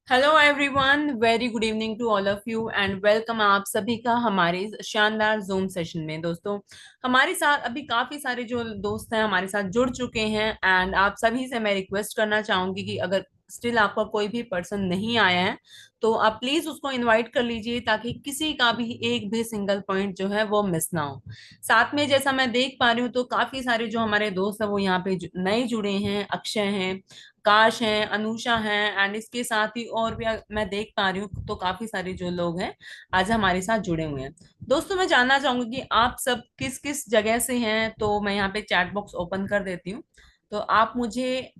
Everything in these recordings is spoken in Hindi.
Hello everyone, very good evening to all of you and welcome आप सभी का हमारे इस शानदार जूम सेशन में। दोस्तों, हमारे साथ अभी काफी सारे जो दोस्त हैं हमारे साथ जुड़ चुके हैं एंड आप सभी से मैं रिक्वेस्ट करना चाहूंगी कि अगर स्टिल आपका कोई भी पर्सन नहीं आया है तो आप प्लीज उसको इनवाइट कर लीजिए ताकि किसी का भी एक भी सिंगल पॉइंट जो है वो मिस ना हो। साथ में जैसा मैं देख पा रही हूँ तो काफी सारे जो हमारे दोस्त हैं वो यहाँ पे नए जुड़े हैं। अक्षय हैं, काश हैं, अनुषा हैं एंड इसके साथ ही और भी मैं देख पा रही हूँ तो काफी सारे जो लोग हैं आज हमारे साथ जुड़े हुए हैं। दोस्तों, मैं जानना चाहूंगी कि आप सब किस किस जगह से हैं, तो मैं यहाँ पे चैट बॉक्स ओपन कर देती हूँ। तो आप मुझे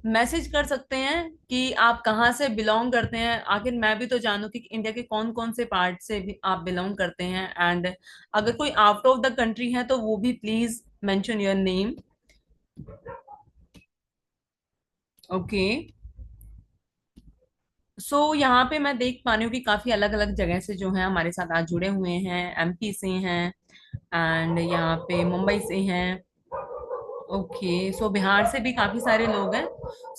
मैसेज कर सकते हैं कि आप कहाँ से बिलोंग करते हैं। आखिर मैं भी तो जानूं कि इंडिया के कौन कौन से पार्ट से भी आप बिलोंग करते हैं एंड अगर कोई आउट ऑफ द कंट्री है तो वो भी please mention your name. Okay, यहाँ पे मैं देख पा रही हूँ कि काफी अलग अलग जगह से जो है हमारे साथ आज जुड़े हुए हैं। एमपी से हैं एंड यहाँ पे मुंबई से हैं। ओके, बिहार से भी काफी सारे लोग हैं।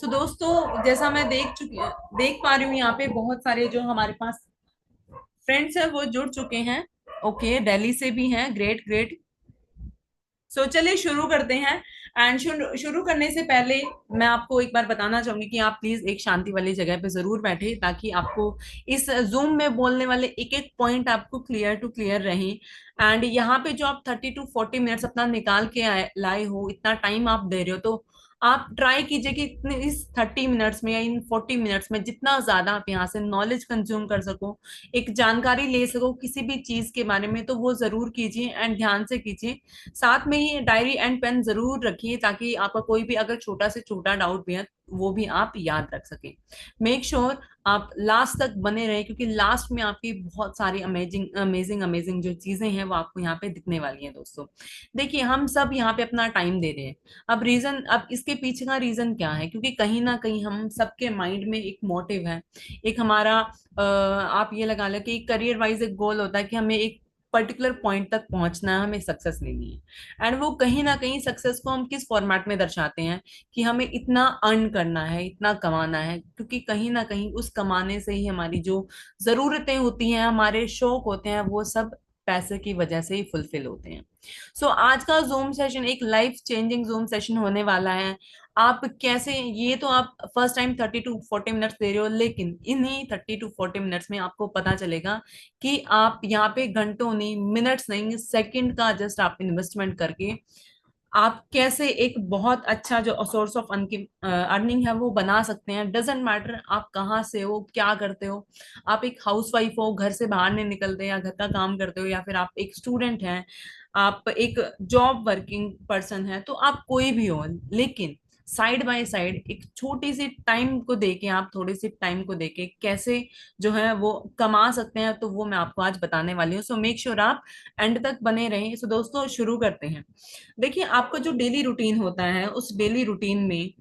दोस्तों, जैसा मैं देख पा रही हूँ यहाँ पे बहुत सारे जो हमारे पास फ्रेंड्स हैं वो जुड़ चुके हैं। ओके, दिल्ली से भी हैं। Great great. चलिए शुरू करते हैं। एंड शुरू करने से पहले मैं आपको एक बार बताना चाहूंगी कि आप प्लीज एक शांति वाली जगह पे जरूर बैठे ताकि आपको इस जूम में बोलने वाले एक एक पॉइंट आपको क्लियर टू क्लियर रहे। एंड यहाँ पे जो आप 30 to 40 मिनट्स अपना निकाल के लाए हो, इतना टाइम आप दे रहे हो, तो आप ट्राई कीजिए कि इतने इस 30 मिनट्स में या इन 40 मिनट्स में जितना ज्यादा आप यहाँ से नॉलेज कंज्यूम कर सको, एक जानकारी ले सको किसी भी चीज के बारे में, तो वो जरूर कीजिए एंड ध्यान से कीजिए। साथ में ही डायरी एंड पेन जरूर रखिए ताकि आपका कोई भी अगर छोटा से छोटा डाउट भी है वो भी आप याद रख सके। मेक श्योर आप लास्ट तक बने रहे क्योंकि लास्ट में आपकी बहुत सारी अमेजिंग अमेजिंग अमेजिंग जो चीजें हैं वो आपको यहाँ पे दिखने वाली हैं। दोस्तों, देखिए, हम सब यहाँ पे अपना टाइम दे रहे हैं। अब इसके पीछे का रीजन क्या है? क्योंकि कहीं ना कहीं हम सबके माइंड में एक मोटिव है, एक हमारा आप ये लगा लो कि करियर वाइज एक गोल होता है कि हमें एक पर्टिकुलर पॉइंट तक पहुंचना है, हमें सक्सेस लेनी है। एंड वो कहीं ना कहीं सक्सेस को हम किस फॉर्मेट में दर्शाते हैं कि हमें इतना अर्न करना है, इतना कमाना है, क्योंकि कहीं ना कहीं उस कमाने से ही हमारी जो जरूरतें होती हैं, हमारे शौक होते हैं, वो सब पैसे की वजह से ही फुलफिल होते हैं। आज का जूम सेशन एक लाइफ चेंजिंग जूम सेशन होने वाला है। आप कैसे, ये तो आप फर्स्ट टाइम 30 to 40 मिनट्स दे रहे हो, लेकिन इन्हीं 30 to 40 मिनट्स में आपको पता चलेगा कि आप यहाँ पे घंटों नहीं, मिनट्स नहीं, सेकंड का जस्ट आप इन्वेस्टमेंट करके आप कैसे एक बहुत अच्छा जो सोर्स ऑफ अर्निंग है वो बना सकते हैं। डजेंट मैटर आप कहाँ से हो, क्या करते हो। आप एक हाउसवाइफ हो, घर से बाहर नहीं निकलते, या घर का काम करते हो, या फिर आप एक स्टूडेंट हैं, आप एक जॉब वर्किंग पर्सन है, तो आप कोई भी हो, लेकिन साइड बाय साइड एक छोटी सी टाइम को देके, आप थोड़ी सी टाइम को देके कैसे जो है वो कमा सकते हैं, तो वो मैं आपको आज बताने वाली हूँ। मेक श्योर आप एंड तक बने रहें। दोस्तों, शुरू करते हैं। देखिए, आपका जो डेली रूटीन होता है उस डेली रूटीन में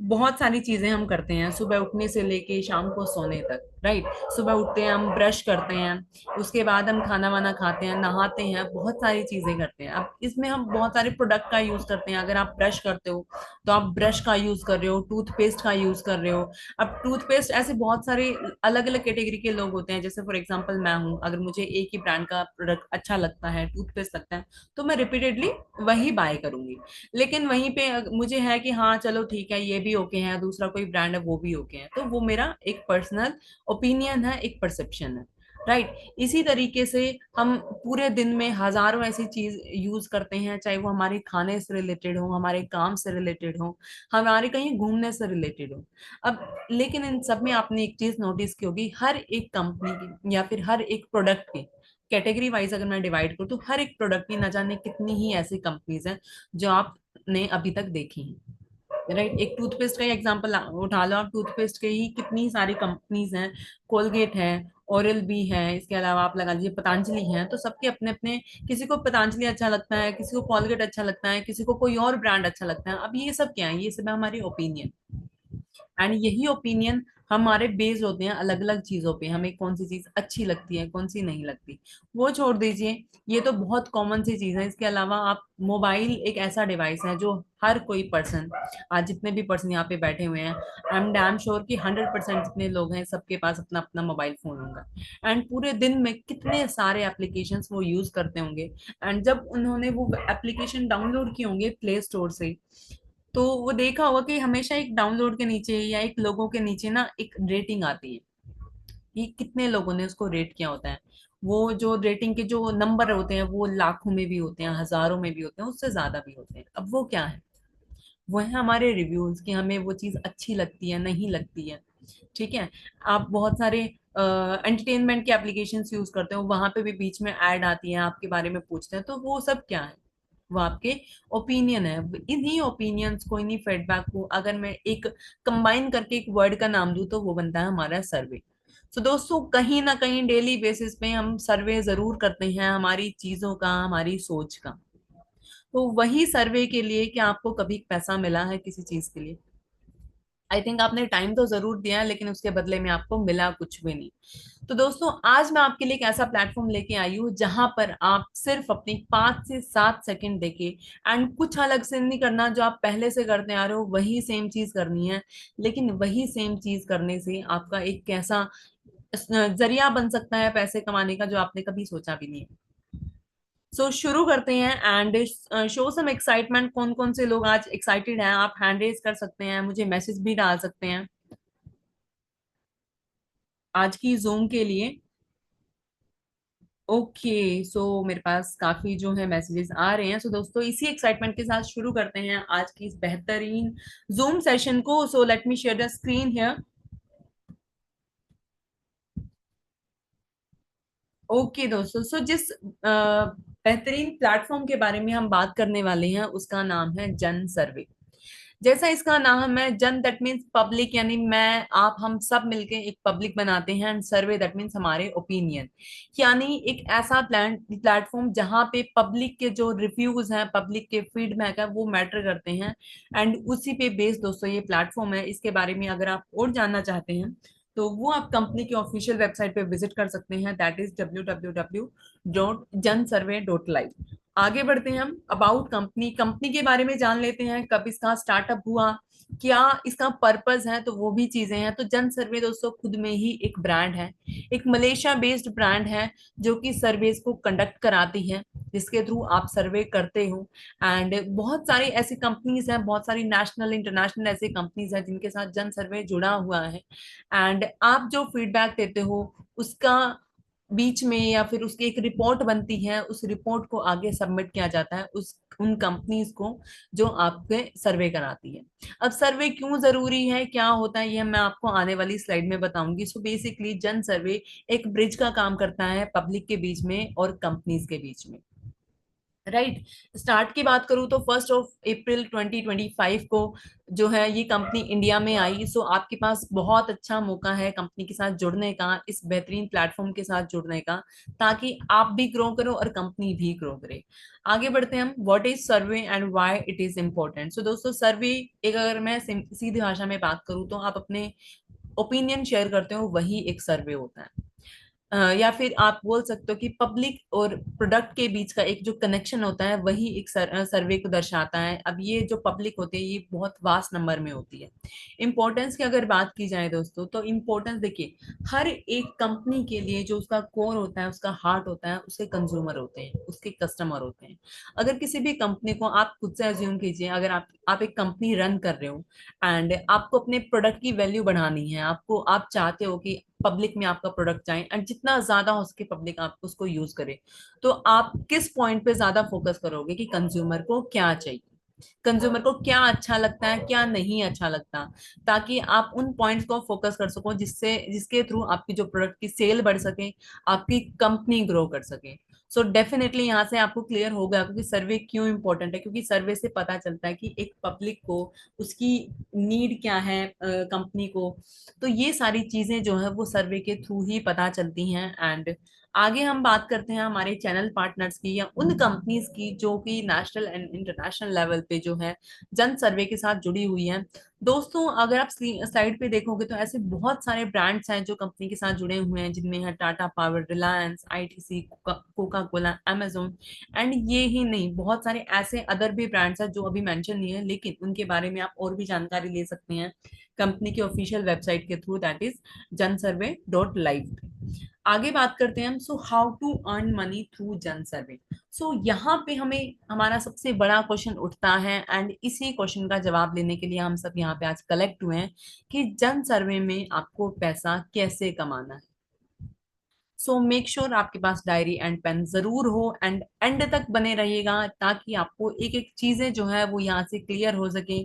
बहुत सारी चीजें हम करते हैं, सुबह उठने से लेके शाम को सोने तक, राइट। सुबह उठते हैं, हम ब्रश करते हैं, उसके बाद हम खाना वाना खाते हैं, नहाते हैं, बहुत सारी चीजें करते हैं। अब इसमें हम बहुत सारे प्रोडक्ट का यूज करते हैं। अगर आप ब्रश करते हो तो आप ब्रश का यूज कर रहे हो, टूथपेस्ट का यूज कर रहे हो। अब टूथपेस्ट ऐसे बहुत सारे अलग अलग कैटेगरी के लोग होते हैं, जैसे फॉर एग्जाम्पल मैं हूँ, अगर मुझे एक ही ब्रांड का प्रोडक्ट अच्छा लगता है, टूथपेस्ट लगता है, तो मैं रिपीटेडली वही बाय करूंगी। लेकिन वहीं पे मुझे है कि हाँ चलो ठीक है, ये भी ओके है, दूसरा कोई ब्रांड है वो भी ओके है, तो वो मेरा एक पर्सनल ओपिनियन है, एक परसेप्शन है, राइट। इसी तरीके से हम पूरे दिन में हजारों ऐसी चीज यूज करते हैं, चाहे वो हमारे खाने से रिलेटेड हो, हमारे काम से रिलेटेड हो, हमारे कहीं घूमने से रिलेटेड हो। अब लेकिन इन सब में आपने एक चीज नोटिस की होगी, हर एक कंपनी की या फिर हर एक प्रोडक्ट की कैटेगरी वाइज अगर मैं डिवाइड करूँ तो हर एक प्रोडक्ट की न जाने कितनी ही ऐसी कंपनीज हैं जो आपने अभी तक देखी हैं, राइट। एक टूथपेस्ट का ही एग्जांपल उठा लो आप, टूथपेस्ट के ही कितनी सारी कंपनीज हैं। कोलगेट है, ओरल बी है, इसके अलावा आप लगा लीजिए पतंजलि है, तो सबके अपने अपने, किसी को पतंजलि अच्छा लगता है, किसी को कोलगेट अच्छा लगता है, किसी को कोई और ब्रांड अच्छा लगता है। अब ये सब क्या है? ये सब है हमारी ओपिनियन, एंड यही ओपिनियन हमारे बेस्ड होते हैं अलग अलग चीजों पे, हमें कौन सी चीज अच्छी लगती है कौन सी नहीं लगती, वो छोड़ दीजिए। ये तो बहुत कॉमन सी चीज है। इसके अलावा आप, मोबाइल एक ऐसा डिवाइस है जो हर कोई पर्सन, आज जितने भी पर्सन यहाँ पे बैठे हुए हैं, आई एम डैम श्योर कि 100% जितने लोग हैं सबके पास अपना अपना मोबाइल फोन होगा। एंड पूरे दिन में कितने सारे एप्लीकेशंस वो यूज करते होंगे। एंड जब उन्होंने वो एप्लीकेशन डाउनलोड किए होंगे प्ले स्टोर से, तो वो देखा होगा कि हमेशा एक डाउनलोड के नीचे या एक लोगों के नीचे ना एक रेटिंग आती है कि कितने लोगों ने उसको रेट किया होता है। वो जो रेटिंग के जो नंबर होते हैं वो लाखों में भी होते हैं, हजारों में भी होते हैं, उससे ज्यादा भी होते हैं। अब वो क्या है, वो है हमारे रिव्यूज कि हमें वो चीज अच्छी लगती है नहीं लगती है। ठीक है। आप बहुत सारे एंटरटेनमेंट के एप्लीकेशंस यूज करते हो, वहां पे भी बीच में ऐड आती है, आपके बारे में पूछते हैं, तो वो सब क्या है, वो आपके ओपिनियन है। इन्हीं ओपिनियंस को, इन्हीं फीडबैक को अगर मैं एक कंबाइन करके एक वर्ड का नाम दूं तो वो बनता है हमारा सर्वे। तो दोस्तों कहीं ना कहीं डेली बेसिस पे हम सर्वे जरूर करते हैं हमारी चीजों का, हमारी सोच का। तो वही सर्वे के लिए क्या आपको कभी पैसा मिला है किसी चीज के लिए? आई थिंक आपने टाइम तो जरूर दिया है, लेकिन उसके बदले में आपको मिला कुछ भी नहीं। तो दोस्तों आज मैं आपके लिए एक ऐसा प्लेटफॉर्म लेके आई हूँ जहां पर आप सिर्फ अपनी 5 से 7 सेकंड देके, एंड कुछ अलग से नहीं करना, जो आप पहले से करते आ रहे हो वही सेम चीज करनी है। लेकिन वही सेम चीज करने से आपका एक कैसा जरिया बन सकता है पैसे कमाने का, जो आपने कभी सोचा भी नहीं है। सो शुरू करते हैं एंड शो सम एक्साइटमेंट। कौन कौन से लोग आज एक्साइटेड हैं, आप हैंड रेज कर सकते हैं, मुझे मैसेज भी डाल सकते हैं आज की जूम के लिए। ओके, सो मेरे पास काफी जो है मैसेजेस आ रहे हैं। सो दोस्तों इसी एक्साइटमेंट के साथ शुरू करते हैं आज की इस बेहतरीन जूम सेशन को। सो let me share the screen here. Okay दोस्तों, सो जिस बेहतरीन प्लेटफॉर्म के बारे में हम बात करने वाले हैं उसका नाम है जन सर्वे। जैसा इसका नाम है, जन दैट मीन्स पब्लिक, यानी मैं आप हम सब मिलके एक पब्लिक बनाते हैं, एंड सर्वे दैट मीन्स हमारे ओपिनियन। यानी एक ऐसा प्लेटफॉर्म जहां पे पब्लिक के जो रिव्यूज हैं, पब्लिक के फीडबैक है, वो मैटर करते हैं। एंड उसी पे बेस्ड दोस्तों ये प्लेटफॉर्म है। इसके बारे में अगर आप और जानना चाहते हैं तो वो आप कंपनी की ऑफिशियल वेबसाइट पे विजिट कर सकते हैं, दैट इज www.jansurvey.live। आगे बढ़ते हैं हम अबाउट कंपनी। कंपनी के बारे में जान लेते हैं, कब इसका स्टार्टअप हुआ, क्या इसका पर्पस है, तो वो भी चीजें हैं। तो जन सर्वे दोस्तों खुद में ही एक ब्रांड है, एक मलेशिया बेस्ड ब्रांड है जो कि सर्वेज को कंडक्ट कराती है, जिसके थ्रू आप सर्वे करते हो। एंड बहुत सारी ऐसी कंपनीज हैं, बहुत सारी नेशनल इंटरनेशनल ऐसी कंपनीज हैं जिनके साथ जन सर्वे जुड़ा हुआ है। एंड आप जो फीडबैक देते हो उसका बीच में या फिर उसकी एक रिपोर्ट बनती है, उस रिपोर्ट को आगे सबमिट किया जाता है उस उन कंपनीज को जो आपके सर्वे कराती है। अब सर्वे क्यों जरूरी है, क्या होता है, ये मैं आपको आने वाली स्लाइड में बताऊंगी। सो बेसिकली जन सर्वे एक ब्रिज का काम करता है पब्लिक के बीच में और कंपनीज के बीच में। राइट। स्टार्ट की बात करूं तो 1 अप्रैल 2025 को जो है ये कंपनी इंडिया में आई। सो आपके पास बहुत अच्छा मौका है कंपनी के साथ जुड़ने का, इस बेहतरीन प्लेटफॉर्म के साथ जुड़ने का, ताकि आप भी ग्रो करो और कंपनी भी ग्रो करे। आगे बढ़ते हैं हम, what is survey and why it is important. So दोस्तों सर्वे एक, अगर मैं सीधी भाषा में बात करूं तो आप अपने ओपिनियन शेयर करते हो, वही एक सर्वे होता है। या फिर आप बोल सकते हो कि पब्लिक और प्रोडक्ट के बीच का एक जो कनेक्शन होता है वही एक सर्वे को दर्शाता है। अब ये जो पब्लिक होती है ये बहुत वास्ट नंबर में होती है। इंपॉर्टेंस की अगर बात की जाए दोस्तों, तो इंपॉर्टेंस देखिए, हर एक कंपनी के लिए जो उसका कोर होता है, उसका हार्ट होता है, उसके कंज्यूमर होते हैं, उसके कस्टमर होते हैं। अगर किसी भी कंपनी को, आप खुद से अज्यूम कीजिए, अगर आप एक कंपनी रन कर रहे हो एंड आपको अपने प्रोडक्ट की वैल्यू बढ़ानी है, आपको, आप चाहते हो कि पब्लिक में आपका प्रोडक्ट जाए एंड जितना ज्यादा हो सके पब्लिक आप उसको यूज करे, तो आप किस पॉइंट पे ज्यादा फोकस करोगे कि कंज्यूमर को क्या चाहिए, कंज्यूमर को क्या अच्छा लगता है, क्या नहीं अच्छा लगता, ताकि आप उन पॉइंट्स को फोकस कर सको जिससे, जिसके थ्रू आपकी जो प्रोडक्ट की सेल बढ़ सके, आपकी कंपनी ग्रो कर सके। सो डेफिनेटली यहाँ से आपको क्लियर होगा क्योंकि सर्वे क्यों इंपॉर्टेंट है, क्योंकि सर्वे से पता चलता है कि एक पब्लिक को उसकी नीड क्या है, कंपनी को। तो ये सारी चीजें जो है वो सर्वे के थ्रू ही पता चलती हैं। एंड आगे हम बात करते हैं हमारे चैनल पार्टनर्स की या उन कंपनीज की जो कि नेशनल एंड इंटरनेशनल लेवल पे जो है जन सर्वे के साथ जुड़ी हुई है। दोस्तों अगर आप स्लाइड पे देखोगे तो ऐसे बहुत सारे ब्रांड्स हैं जो कंपनी के साथ जुड़े हुए हैं, जिनमें है Tata power, Reliance, ITC, Coca Cola, amazon। And ये ही नहीं, बहुत सारे ऐसे अदर भी ब्रांड्स हैं जो अभी मेंशन नहीं है, लेकिन उनके बारे में आप और भी जानकारी ले सकते हैं कंपनी के ऑफिशियल वेबसाइट के थ्रू, दैट इज jansurvey.live। आगे बात करते हैं हम, so how to earn money through Jan survey. सो यहाँ पे हमें हमारा सबसे बड़ा क्वेश्चन उठता है, एंड इसी क्वेश्चन का जवाब लेने के लिए हम सब यहाँ पे आज कलेक्ट हुए हैं कि जन सर्वे में आपको पैसा कैसे कमाना है। सो मेक श्योर आपके पास डायरी एंड पेन जरूर हो, एंड एंड तक बने रहिएगा ताकि आपको एक एक चीजें जो है वो यहाँ से क्लियर हो सके।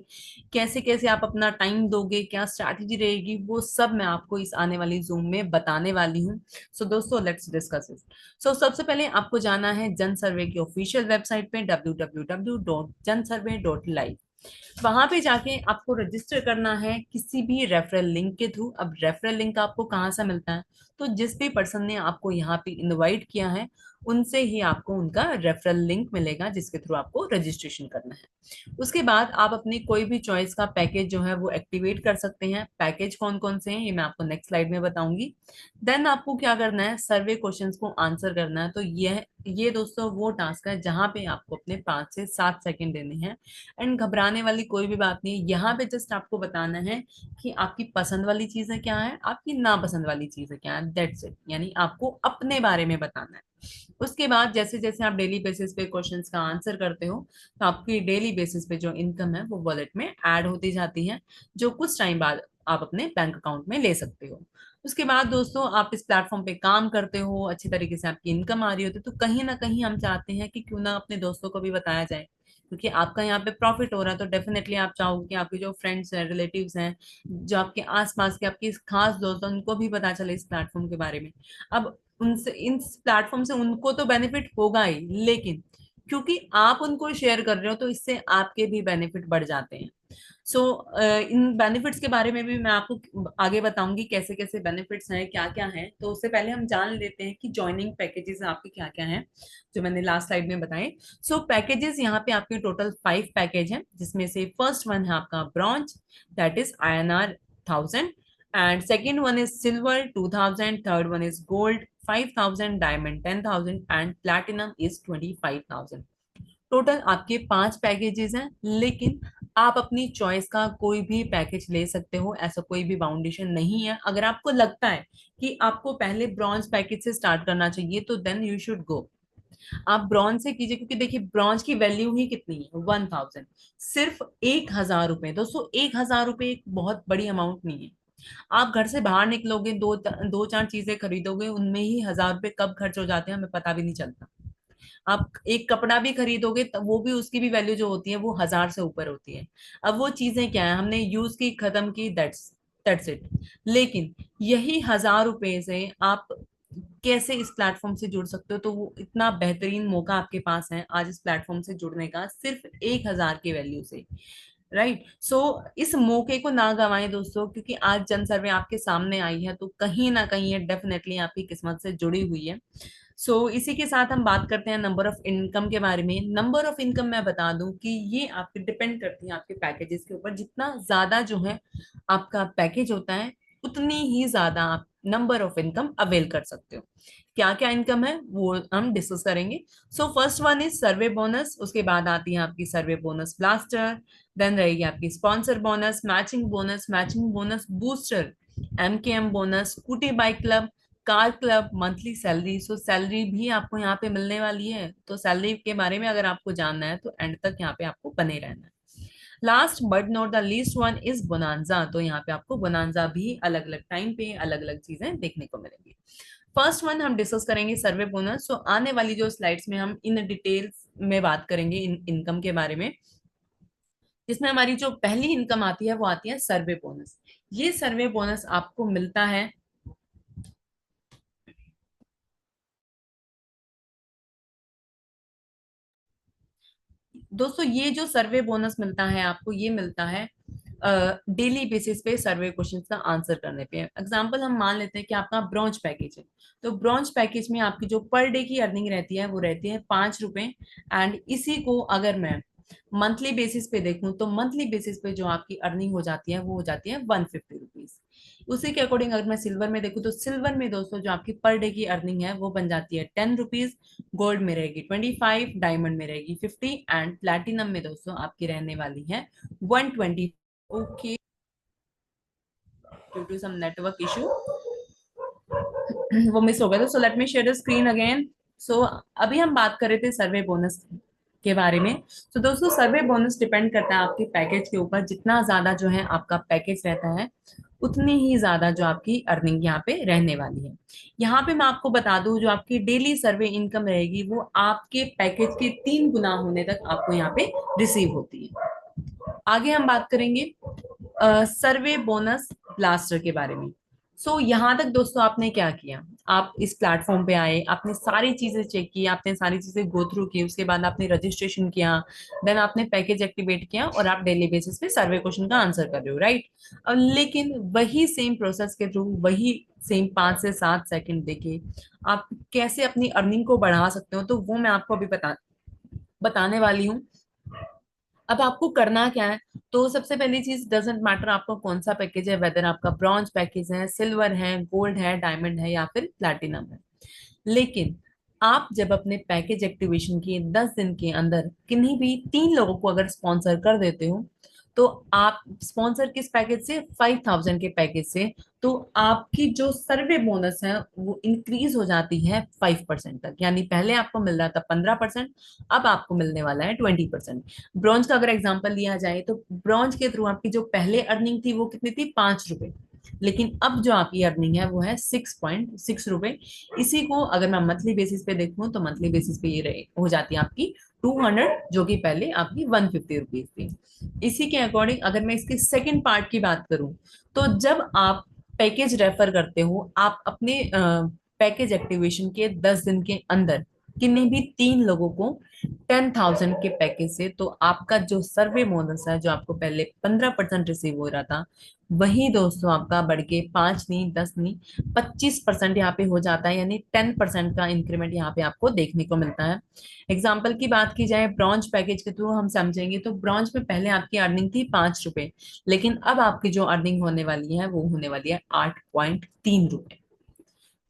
कैसे कैसे आप अपना टाइम दोगे, क्या स्ट्रैटेजी रहेगी, वो सब मैं आपको इस आने वाली जूम में बताने वाली हूँ। सो दोस्तों लेट्स डिस्कस इट। सो सबसे पहले आपको जाना है जन सर्वे की ऑफिशियल वेबसाइट पे www.jansurvey.live। वहां पे जाके आपको रजिस्टर करना है किसी भी रेफरल लिंक के थ्रू। अब रेफरल लिंक आपको कहाँ से मिलता है, तो जिस भी पर्सन ने आपको यहाँ पे इनवाइट किया है उनसे ही आपको उनका रेफरल लिंक मिलेगा जिसके थ्रू आपको रजिस्ट्रेशन करना है। उसके बाद आप अपनी कोई भी चॉइस का पैकेज जो है वो एक्टिवेट कर सकते हैं। पैकेज कौन कौन से हैं ये मैं आपको नेक्स्ट स्लाइड में बताऊंगी। देन आपको क्या करना है, सर्वे क्वेश्चंस को आंसर करना है। तो ये दोस्तों वो टास्क है जहां पे आपको अपने 5 से 7 सेकंड देने हैं, एंड घबराने वाली कोई भी बात नहीं है। यहाँ पे जस्ट आपको बताना है कि आपकी पसंद वाली चीज है क्या है, आपकी नापसंद वाली चीज है क्या है, दैट्स इट। यानी आपको अपने बारे में बताना है। उसके बाद जैसे जैसे आप डेली बेसिस पे क्वेश्चंस का आंसर करते हो तो आपकी डेली बेसिस पे जो इनकम है वो वॉलेट में ऐड होती जाती है, जो कुछ टाइम बाद आप अपने बैंक अकाउंट में ले सकते हो। उसके बाद दोस्तों आप इस प्लेटफॉर्म पे काम करते हो, अच्छी तरीके से आपकी इनकम आ रही होती है, तो कहीं ना कहीं हम चाहते हैं कि क्यों ना अपने दोस्तों को भी बताया जाए, क्योंकि आपका यहाँ पे प्रॉफिट हो रहा है। तो डेफिनेटली आप चाहोगे कि आपके जो फ्रेंड्स हैं, रिलेटिव्स हैं, जो आपके आसपास के आपके खास दोस्त हैं, उनको भी पता चले इस प्लेटफॉर्म के बारे में। अब उनसे इस प्लेटफॉर्म से उनको तो बेनिफिट होगा ही, लेकिन क्योंकि आप उनको शेयर कर रहे हो तो इससे आपके भी बेनिफिट बढ़ जाते हैं। सो इन बेनिफिट्स के बारे में भी मैं आपको आगे बताऊंगी कैसे कैसे बेनिफिट्स हैं, क्या क्या हैं। तो उससे पहले हम जान लेते हैं कि ज्वाइनिंग पैकेजेस आपके क्या क्या हैं, जो मैंने लास्ट स्लाइड में बताए। सो पैकेजेस यहाँ पे आपके टोटल 5 पैकेज हैं, जिसमें से फर्स्ट वन है आपका bronze, that is INR 1000, and second one is silver 2000, third one is gold 5000, diamond 10,000 and platinum is 25,000। Total आपके 5 पैकेजेस हैं, लेकिन आप अपनी चॉइस का कोई भी पैकेज ले सकते हो, ऐसा कोई भी बाउंडेशन नहीं है। अगर आपको लगता है कि आपको पहले ब्रॉन्ज पैकेज से स्टार्ट करना चाहिए तो देन यू शुड गो, आप ब्रॉन्ज से कीजिए। क्योंकि देखिए ब्रॉन्ज की वैल्यू ही कितनी है, 1000, सिर्फ 1,000 रुपए। दोस्तों 1,000 रुपए एक बहुत बड़ी अमाउंट नहीं है। आप घर से बाहर निकलोगे, दो दो चार चीजें खरीदोगे, उनमें ही 1,000 रुपए कब खर्च हो जाते हैं हमें पता भी नहीं चलता। आप एक कपड़ा भी खरीदोगे तब वो भी, उसकी भी वैल्यू जो होती है वो 1,000 से ऊपर होती है। अब वो चीजें क्या है, हमने यूज की, खत्म की, दैट्स इट। लेकिन यही 1,000 रुपए से आप कैसे इस प्लेटफॉर्म से जुड़ सकते हो, तो वो इतना बेहतरीन मौका आपके पास है आज इस प्लेटफॉर्म से जुड़ने का, सिर्फ 1,000 की वैल्यू से। राइट। सो इस मौके को ना गंवाएं दोस्तों, क्योंकि आज जन सर्वे आपके सामने आई है तो कहीं ना कहीं ये डेफिनेटली आपकी किस्मत से जुड़ी हुई है। इसी के साथ हम बात करते हैं नंबर ऑफ इनकम के बारे में। नंबर ऑफ इनकम मैं बता दूं कि ये आपके डिपेंड करती है आपके पैकेजेस के ऊपर। जितना ज्यादा जो है आपका पैकेज होता है, उतनी ही ज्यादा आप नंबर ऑफ इनकम अवेल कर सकते हो। क्या क्या इनकम है वो हम डिस्कस करेंगे। First one is survey bonus, उसके बाद आती है आपकी सर्वे बोनस ब्लास्टर, देन रहेगी आपकी sponsor bonus, matching bonus booster, MKM bonus, scooty bike club, car club, monthly salary. Salary भी आपको यहाँ पे मिलने वाली है, तो सैलरी के बारे में अगर आपको जानना है तो एंड तक यहाँ पे आपको बने रहना है। Last but not the least one is bonanza. तो यहाँ पे आपको बोनांजा भी अलग अलग टाइम पे अलग अलग चीजें देखने को मिलेंगी। फर्स्ट वन हम डिस्कस करेंगे सर्वे बोनस। आने वाली जो स्लाइड्स में हम इन डिटेल्स में बात करेंगे इनकम के बारे में, जिसमें हमारी जो पहली इनकम आती है वो आती है सर्वे बोनस। ये सर्वे बोनस आपको मिलता है, दोस्तों ये जो सर्वे बोनस मिलता है आपको, ये मिलता है डेली बेसिस पे सर्वे क्वेश्चंस का आंसर करने पे। एग्जांपल हम मान लेते हैं कि आपका ब्रॉन्ज पैकेज है, तो ब्रॉन्ज पैकेज में आपकी जो पर डे की अर्निंग रहती है वो रहती है 5 रुपए। एंड इसी को अगर मैं मंथली बेसिस पे देखूं तो मंथली बेसिस पे जो आपकी अर्निंग हो जाती है वो हो जाती है 150 रुपीज। उसी के अकॉर्डिंग अगर मैं सिल्वर में देखूं तो सिल्वर में दोस्तों जो आपकी पर डे की अर्निंग है वो बन जाती है 10 रुपीज, गोल्ड में रहेगी 25, डायमंड में रहेगी 50 एंड प्लैटिनम में दोस्तों आपकी रहने वाली है 120। Okay, due to some network issue वो मिस हो गया था। So let me share the screen again. So अभी हम बात कर रहे थे सर्वे बोनस के बारे में। तो दोस्तों सर्वे बोनस डिपेंड करता है आपके पैकेज के ऊपर। जितना ज्यादा जो है आपका पैकेज रहता है उतनी ही ज्यादा जो आपकी अर्निंग यहाँ पे रहने वाली है। यहाँ पे मैं आपको बता दूं जो आपकी डेली सर्वे इनकम रहेगी वो आपके पैकेज के 3 गुना होने तक आपको यहाँ पे रिसीव होती है। आगे हम बात करेंगे सर्वे बोनस ब्लास्टर के बारे में। यहाँ तक दोस्तों आपने क्या किया, आप इस प्लेटफॉर्म पे आए, आपने सारी चीजें चेक की, आपने सारी चीजें गो थ्रू की, उसके बाद आपने रजिस्ट्रेशन किया, देन आपने पैकेज एक्टिवेट किया और आप डेली बेसिस पे सर्वे क्वेश्चन का आंसर कर रहे हो, राइट। लेकिन वही सेम प्रोसेस के थ्रू वही सेम 5 से 7 सेकंड देके आप कैसे अपनी अर्निंग को बढ़ा सकते हो, तो वो मैं आपको अभी बताने वाली हूँ। अब आपको करना क्या है, तो सबसे पहली चीज, डजेंट मैटर आपको कौन सा पैकेज है, वेदर आपका ब्रॉन्ज पैकेज है, सिल्वर है, गोल्ड है, डायमंड है या फिर प्लैटिनम है। लेकिन आप जब अपने पैकेज एक्टिवेशन के 10 दिन के अंदर किन्हीं भी 3 लोगों को अगर स्पॉन्सर कर देते हो, तो आप स्पॉन्सर किस पैकेज से, 5000 के पैकेज से, तो आपकी जो सर्वे बोनस है वो इंक्रीज हो जाती है 5% तक। यानी पहले आपको मिल रहा था 15%, अब आपको मिलने वाला है 20%। ब्रॉन्ज का अगर एग्जांपल लिया जाए तो ब्रॉन्ज के थ्रू आपकी जो पहले अर्निंग थी वो कितनी थी, 5 रुपए, लेकिन अब जो आपकी अर्निंग है वो है 6.6 रुपए। इसी को अगर मैं मंथली बेसिस पे देखूं तो मंथली बेसिस पे ये रहे हो जाती है आपकी 200, जो कि पहले आपकी 150 रुपीज थी। इसी के अकॉर्डिंग अगर मैं इसके सेकंड पार्ट की बात करूं, तो जब आप पैकेज रेफर करते हो, आप अपने पैकेज एक्टिवेशन के 10 दिन के अंदर किन्हीं भी 3 लोगों को 10,000 के पैकेज से, तो आपका जो सर्वे बोनस है जो आपको पहले 15% रिसीव हो रहा था, वही दोस्तों आपका बढ़ के 5 नहीं, 10 नहीं, 25% यहाँ पे हो जाता है। यानी 10% का इंक्रीमेंट यहाँ पे आपको देखने को मिलता है। एग्जाम्पल की बात की जाए ब्रॉन्ज पैकेज के थ्रू हम समझेंगे, तो ब्रॉन्ज में पहले आपकी अर्निंग थी 5 रुपए, लेकिन अब आपकी जो अर्निंग होने वाली है वो होने वाली है 8.3 रुपए।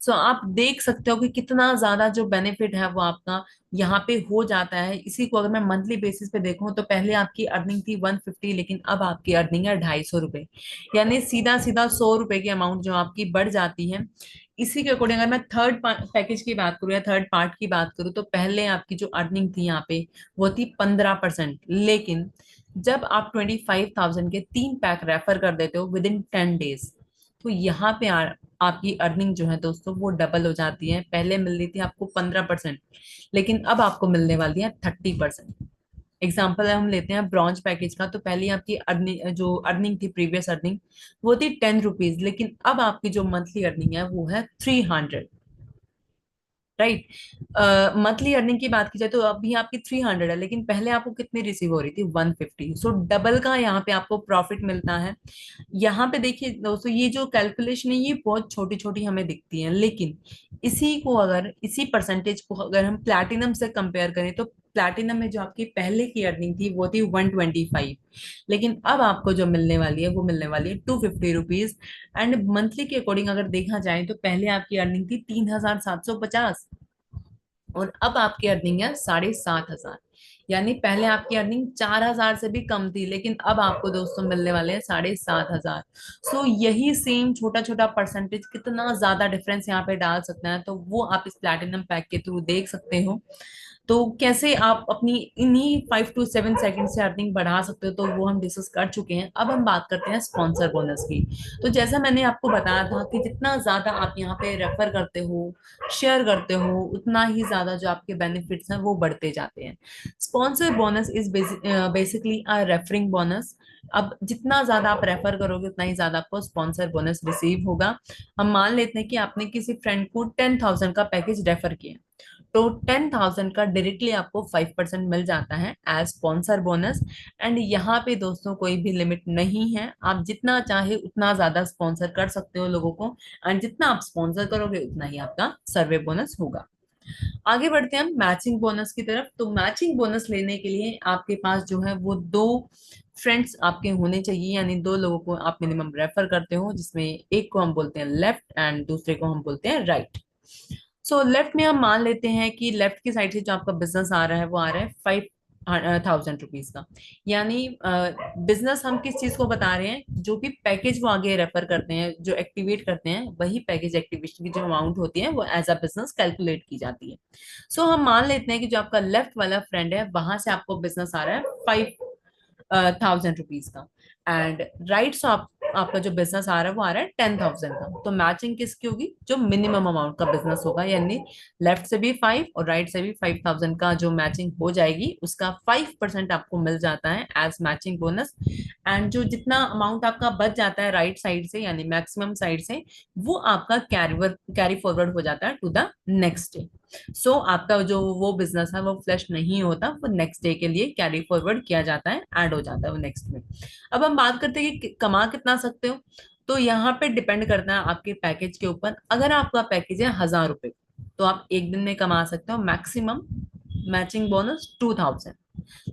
आप देख सकते हो कि कितना ज्यादा जो बेनिफिट है वो आपका यहाँ पे हो जाता है। इसी को अगर मैं मंथली बेसिस पे देखूं तो पहले आपकी अर्निंग थी 150, लेकिन अब आपकी अर्निंग है 250 रुपए। यानी सीधा सीधा 100 रुपए की अमाउंट जो आपकी बढ़ जाती है। इसी के अकॉर्डिंग अगर मैं थर्ड पैकेज की बात करूँ या थर्ड पार्ट की बात करूँ, तो पहले आपकी जो अर्निंग थी यहाँ पे वो थी 15%, लेकिन जब आप 25,000 के 3 पैक रेफर कर देते हो विद इन 10 डेज, तो यहाँ पे आपकी अर्निंग जो है दोस्तों वो डबल हो जाती है। पहले मिल रही थी आपको 15%, लेकिन अब आपको मिलने वाली है 30%। एग्जाम्पल हम लेते हैं ब्रॉन्ज पैकेज का, तो पहले आपकी अर्निंग जो अर्निंग थी, प्रीवियस अर्निंग वो थी 10 रुपीज, लेकिन अब आपकी जो मंथली अर्निंग है वो है 300, राइट। मंथली अर्निंग की बात की जाए तो अभी आपकी 300 है, लेकिन पहले आपको कितनी रिसीव हो रही थी, 150। डबल का यहाँ पे आपको प्रॉफिट मिलता है। यहाँ पे देखिए दोस्तों, ये जो कैलकुलेशन है ये बहुत छोटी छोटी हमें दिखती है, लेकिन इसी को अगर इसी परसेंटेज को अगर हम प्लैटिनम से कंपेयर करें, तो प्लैटिनम में जो आपकी पहले की अर्निंग थी वो थी 125, लेकिन अब आपको जो मिलने वाली है वो मिलने वाली है 250 रुपीज। एंड मंथली के अकॉर्डिंग अगर देखा जाए तो पहले आपकी अर्निंग थी 3,750 और अब आपकी अर्निंग है 7,500। यानी पहले आपकी अर्निंग 4,000 से भी कम थी, लेकिन अब आपको दोस्तों मिलने वाले हैं 7,500। यही सेम छोटा छोटा परसेंटेज कितना ज्यादा डिफरेंस यहाँ पे डाल सकता है, तो वो आप इस प्लैटिनम पैक के थ्रू देख सकते हो। तो कैसे आप अपनी इन्हीं 5 to 7 सेकंड से अर्निंग बढ़ा सकते हो, तो वो हम डिस्कस कर चुके हैं। अब हम बात करते हैं स्पॉन्सर बोनस की। तो जैसा मैंने आपको बताया था कि जितना ज्यादा आप यहाँ पे रेफर करते हो, शेयर करते हो, उतना ही ज्यादा जो आपके बेनिफिट्स हैं वो बढ़ते जाते हैं। Sponsor bonus is basically a referring bonus. अब जितना ज्यादा आप रेफर करोगे उतना ही ज्यादा आपको स्पॉन्सर बोनस रिसीव होगा। हम मान लेते हैं कि आपने किसी फ्रेंड को 10,000 का पैकेज रेफर किया, तो 10,000 का डायरेक्टली आपको 5% मिल जाता है एज स्पॉन्सर बोनस। एंड यहाँ पे दोस्तों कोई भी लिमिट नहीं है, आप जितना चाहे उतना ज्यादा स्पॉन्सर कर सकते हो लोगों को, एंड जितना आप स्पॉन्सर करोगे उतना ही आपका सर्वे बोनस होगा। आगे बढ़ते हैं हम मैचिंग बोनस की तरफ। तो मैचिंग बोनस लेने के लिए आपके पास जो है वो दो फ्रेंड्स आपके होने चाहिए, यानी दो लोगों को आप मिनिमम रेफर करते हो, जिसमें एक को हम बोलते हैं लेफ्ट एंड दूसरे को हम बोलते हैं राइट। सो लेफ्ट में हम मान लेते हैं कि लेफ्ट की साइड से जो आपका बिजनेस आ रहा है वो आ रहा है 5,000 रुपीज का। यानी बिजनेस हम किस चीज को बता रहे हैं, जो भी पैकेज वो आगे रेफर करते हैं, जो एक्टिवेट करते हैं, वही पैकेज एक्टिवेशन की जो अमाउंट होती है वो एज अ बिजनेस कैलकुलेट की जाती है। सो हम मान लेते हैं कि जो आपका लेफ्ट वाला फ्रेंड है वहां से आपको बिजनेस आ रहा है 5,000 रुपीज का, एंड राइट से आपका जो बिजनेस आ रहा है वो आ रहा है 10,000 का। तो मैचिंग किसकी होगी, जो मिनिमम अमाउंट का बिजनेस होगा, यानी लेफ्ट से भी 5 और राइट से भी 5,000 का जो मैचिंग हो जाएगी उसका 5% आपको मिल जाता है एज मैचिंग बोनस। एंड जो जितना अमाउंट आपका बच जाता है राइट साइड से यानी मैक्सिमम साइड से, वो आपका कैरी फॉरवर्ड हो जाता है टू द नेक्स्ट डे। सो आपका जो वो बिजनेस है वो फ्लश नहीं होता, वो नेक्स्ट डे के लिए कैरी फॉरवर्ड किया जाता है, ऐड हो जाता है वो नेक्स्ट में। अब हम बात करते हैं कि कमा कितना सकते हो। तो यहाँ पे डिपेंड करता है आपके पैकेज के ऊपर। अगर आपका पैकेज है 1,000 रुपए, तो आप एक दिन में कमा सकते हो मैक्सिमम मैचिंग बोनस 2,000।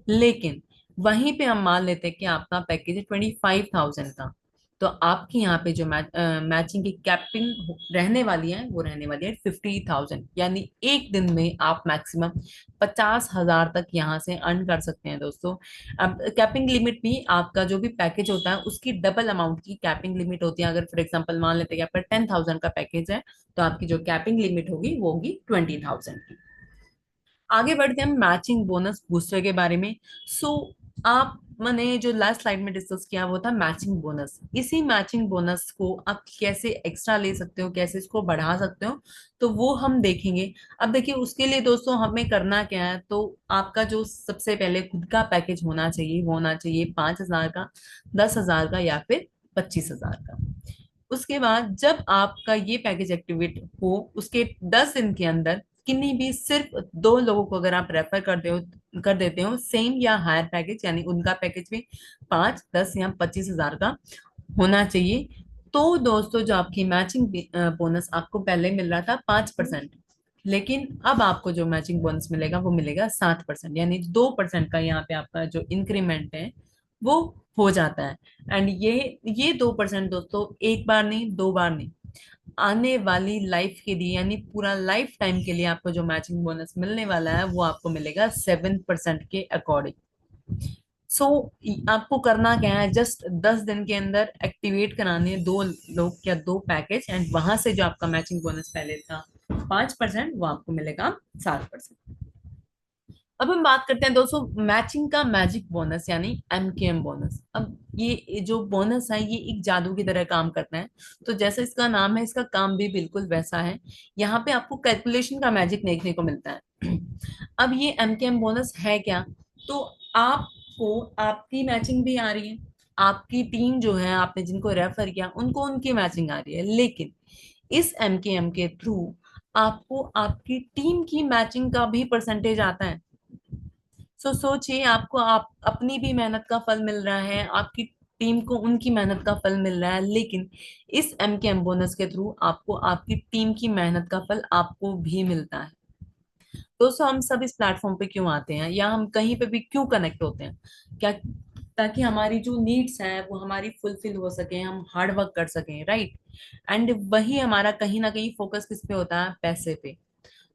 लेकिन वहीं पे हम मान लेते हैं कि आपका पैकेज है 25,000 का, तो आपकी यहाँ पे जो मैचिंग की कैपिंग रहने वाली है वो रहने वाली है 50,000। यानी एक दिन में आप मैक्सिमम 50,000 तक यहाँ से अर्न कर सकते हैं दोस्तों। अब कैपिंग लिमिट भी आपका जो भी पैकेज होता है उसकी डबल अमाउंट की कैपिंग लिमिट होती है। अगर फॉर एग्जाम्पल मान लेते हैं कि आपका 10,000 का पैकेज है, तो आपकी जो कैपिंग लिमिट होगी वो होगी 20,000 की। आगे बढ़ते हैं हम मैचिंग बोनस बूस्टर के बारे में। सो आप मैंने जो लास्ट स्लाइड में डिस्कस किया वो था मैचिंग बोनस। इसी मैचिंग बोनस को आप कैसे एक्स्ट्रा ले सकते हो, कैसे इसको बढ़ा सकते हो, तो वो हम देखेंगे। अब देखिए उसके लिए दोस्तों हमें करना क्या है, तो आपका जो सबसे पहले खुद का पैकेज होना चाहिए वो होना चाहिए 5,000 का, 10,000 का या फिर 25,000 का। उसके बाद जब आपका ये पैकेज एक्टिवेट हो उसके 10 दिन के अंदर किन्हीं भी सिर्फ दो लोगों को अगर आप रेफर कर देते हो सेम या हायर पैकेज, यानी उनका पैकेज भी 5, 10 या 25,000 का होना चाहिए, तो दोस्तों जो आपकी मैचिंग बोनस आपको पहले मिल रहा था 5%, लेकिन अब आपको जो मैचिंग बोनस मिलेगा वो मिलेगा 7%, यानी 2% का यहाँ पे आपका जो इंक्रीमेंट है वो हो जाता है। एंड ये 2% दोस्तों एक बार नहीं, दो बार नहीं, आने वाली लाइफ के लिए यानी पूरा लाइफ टाइम के लिए आपको जो मैचिंग बोनस मिलने वाला है वो आपको मिलेगा 7% के अकॉर्डिंग। सो आपको करना क्या है, जस्ट 10 दिन के अंदर एक्टिवेट कराने हैं दो लोग या दो पैकेज, एंड वहां से जो आपका मैचिंग बोनस पहले था 5% वो आपको मिलेगा 7%। अब हम बात करते हैं दोस्तों मैचिंग का मैजिक बोनस यानी एमकेएम बोनस। अब ये जो बोनस है ये एक जादू की तरह काम करता है। तो जैसा इसका नाम है इसका काम भी बिल्कुल वैसा है। यहाँ पे आपको कैलकुलेशन का मैजिक देखने को मिलता है। अब ये एमकेएम बोनस है क्या, तो आपको आपकी मैचिंग भी आ रही है, आपकी टीम जो है आपने जिनको रेफर किया उनको उनकी मैचिंग आ रही है, लेकिन इस एमकेएम के थ्रू आपको आपकी टीम की मैचिंग का भी परसेंटेज आता है। सोचिए आपको आप अपनी भी मेहनत का फल मिल रहा है, आपकी टीम को उनकी मेहनत का फल मिल रहा है, लेकिन इस एमकेएम बोनस के थ्रू आपको आपकी टीम की मेहनत का फल आपको भी मिलता है। दोस्तों हम सब इस प्लेटफॉर्म पे क्यों आते हैं या हम कहीं पे भी क्यों कनेक्ट होते हैं, क्या, ताकि हमारी जो नीड्स हैं वो हमारी फुलफिल हो सके, हम हार्ड वर्क कर सकें, राइट। एंड वही हमारा कहीं ना कहीं फोकस किस पे होता है, पैसे पे।